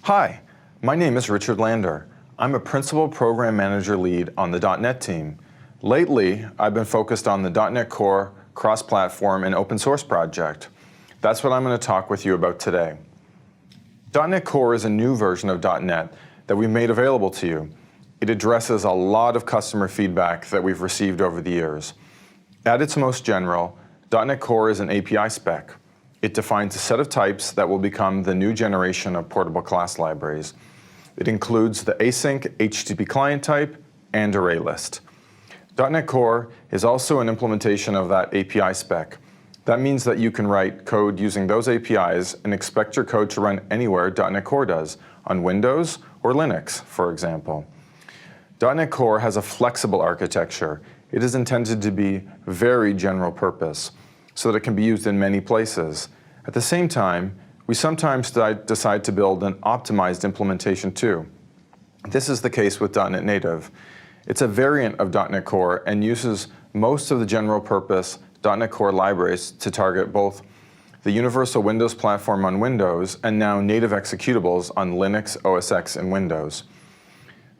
Hi, my name is Richard Lander. I'm a Principal Program Manager Lead on the .NET team. Lately, I've been focused on the .NET Core cross-platform and open source project. That's what I'm going to talk with you about today. .NET Core is a new version of .NET that we made available to you. It addresses a lot of customer feedback that we've received over the years. At its most general, .NET Core is an API spec. It defines a set of types that will become the new generation of portable class libraries. It includes the async HTTP client type and array list. .NET Core is also an implementation of that API spec. That means that you can write code using those APIs and expect your code to run anywhere .NET Core does, on Windows or Linux, for example. .NET Core has a flexible architecture. It is intended to be very general purpose, so that it can be used in many places. At the same time, we sometimes decide to build an optimized implementation too. This is the case with .NET Native. It's a variant of .NET Core and uses most of the general purpose .NET Core libraries to target both the Universal Windows Platform on Windows and now native executables on Linux, OS X, and Windows.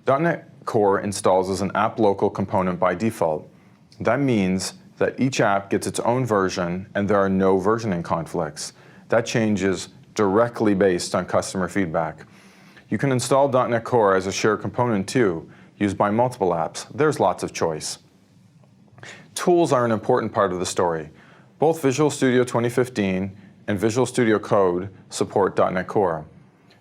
.NET Core installs as an app local component by default. That means that each app gets its own version and there are no versioning conflicts. That changes directly based on customer feedback. You can install .NET Core as a shared component too, used by multiple apps. There's lots of choice. Tools are an important part of the story. Both Visual Studio 2015 and Visual Studio Code support .NET Core.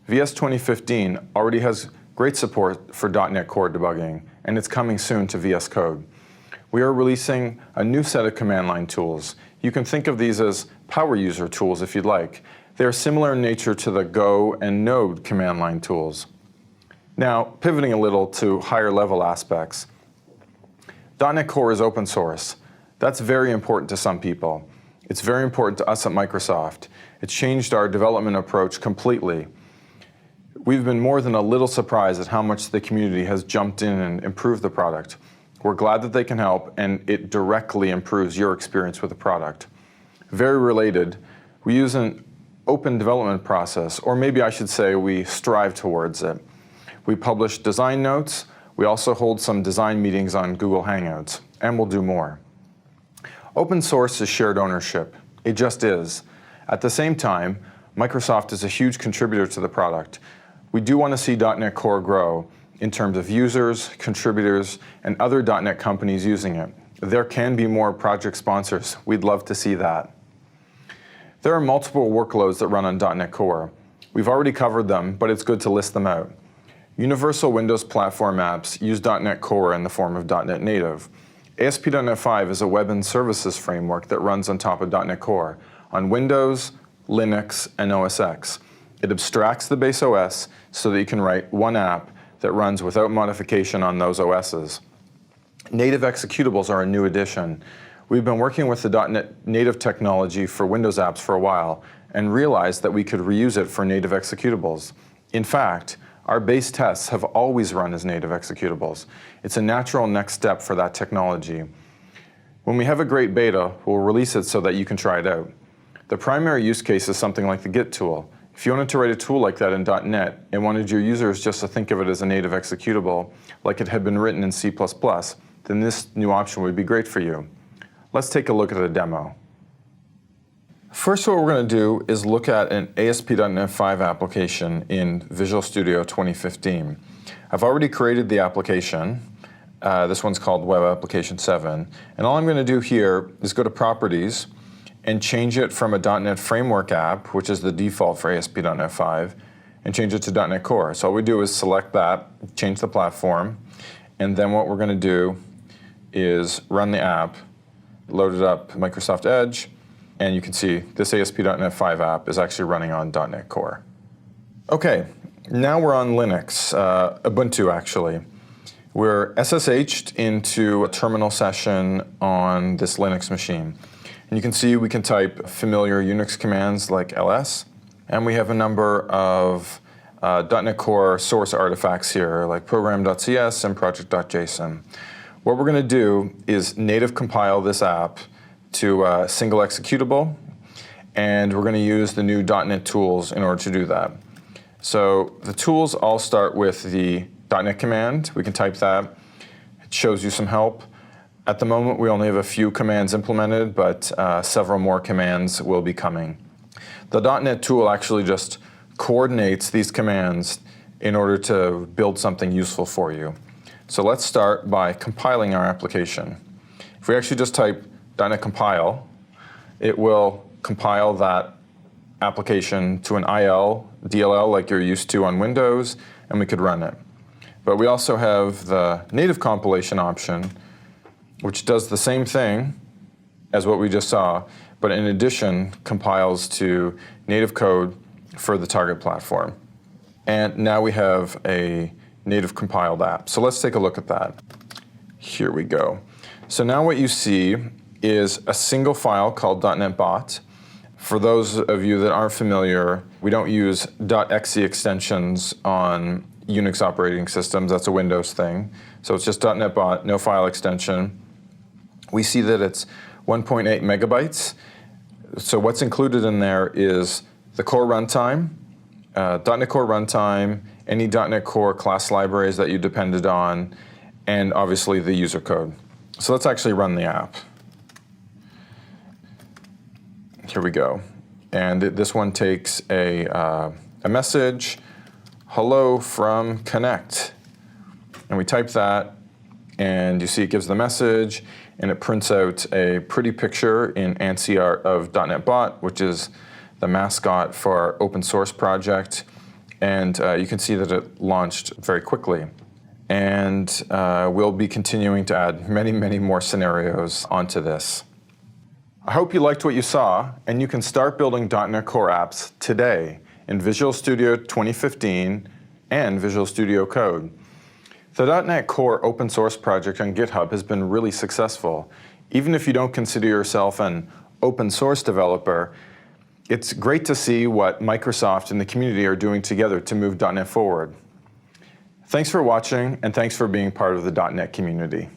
VS 2015 already has great support for .NET Core debugging, and it's coming soon to VS Code. We are releasing a new set of command line tools. You can think of these as power user tools if you'd like. They are similar in nature to the Go and Node command line tools. Now, pivoting a little to higher level aspects. .NET Core is open source. That's very important to some people. It's very important to us at Microsoft. It's changed our development approach completely. We've been more than a little surprised at how much the community has jumped in and improved the product. We're glad that they can help, and it directly improves your experience with the product. Very related, we use an open development process, or maybe I should say we strive towards it. We publish design notes. We also hold some design meetings on Google Hangouts, and we'll do more. Open source is shared ownership. It just is. At the same time, Microsoft is a huge contributor to the product. We do want to see .NET Core grow in terms of users, contributors, and other .NET companies using it. There can be more project sponsors. We'd love to see that. There are multiple workloads that run on .NET Core. We've already covered them, but it's good to list them out. Universal Windows Platform apps use .NET Core in the form of .NET Native. ASP.NET 5 is a web and services framework that runs on top of .NET Core on Windows, Linux, and OS X. It abstracts the base OS so that you can write one app that runs without modification on those OSs. Native executables are a new addition. We've been working with the .NET Native technology for Windows apps for a while and realized that we could reuse it for native executables. In fact, our base tests have always run as native executables. It's a natural next step for that technology. When we have a great beta, we'll release it so that you can try it out. The primary use case is something like the Git tool. If you wanted to write a tool like that in .NET and wanted your users just to think of it as a native executable, like it had been written in C++, then this new option would be great for you. Let's take a look at a demo. First, what we're going to do is look at an ASP.NET 5 application in Visual Studio 2015. I've already created the application. This one's called Web Application 7. And all I'm going to do here is go to Properties and change it from a .NET Framework app, which is the default for ASP.NET 5, and change it to .NET Core. So all we do is select that, change the platform, and then what we're going to do is run the app, load it up Microsoft Edge, and you can see this ASP.NET 5 app is actually running on .NET Core. Okay, now we're on Linux, Ubuntu actually. We're SSH'd into a terminal session on this Linux machine. And you can see we can type familiar Unix commands like ls, and we have a number of .NET Core source artifacts here like program.cs and project.json. What we're going to do is native compile this app to a single executable, and we're going to use the new .NET tools in order to do that. So the tools all start with the .NET command. We can type that. It shows you some help. At the moment, we only have a few commands implemented, but several more commands will be coming. The .NET tool actually just coordinates these commands in order to build something useful for you. So let's start by compiling our application. If we actually just type .NET compile, it will compile that application to an IL, DLL like you're used to on Windows, and we could run it. But we also have the native compilation option, which does the same thing as what we just saw, but in addition compiles to native code for the target platform. And now we have a native compiled app. So let's take a look at that. Here we go. So now what you see is a single file called .NET Bot. For those of you that aren't familiar, we don't use .exe extensions on Unix operating systems. That's a Windows thing. So it's just .NET Bot, no file extension. We see that it's 1.8 megabytes. So what's included in there is the core runtime, .NET Core runtime, any .NET Core class libraries that you depended on, and obviously the user code. So let's actually run the app. Here we go. And this one takes a message, hello from Connect. And we type that, and you see it gives the message, and it prints out a pretty picture in ANSI art of .NET Bot, which is the mascot for our open source project. And you can see that it launched very quickly. And we'll be continuing to add many, many more scenarios onto this. I hope you liked what you saw, and you can start building .NET Core apps today in Visual Studio 2015 and Visual Studio Code. The .NET Core open source project on GitHub has been really successful. Even if you don't consider yourself an open source developer, it's great to see what Microsoft and the community are doing together to move .NET forward. Thanks for watching, and thanks for being part of the .NET community.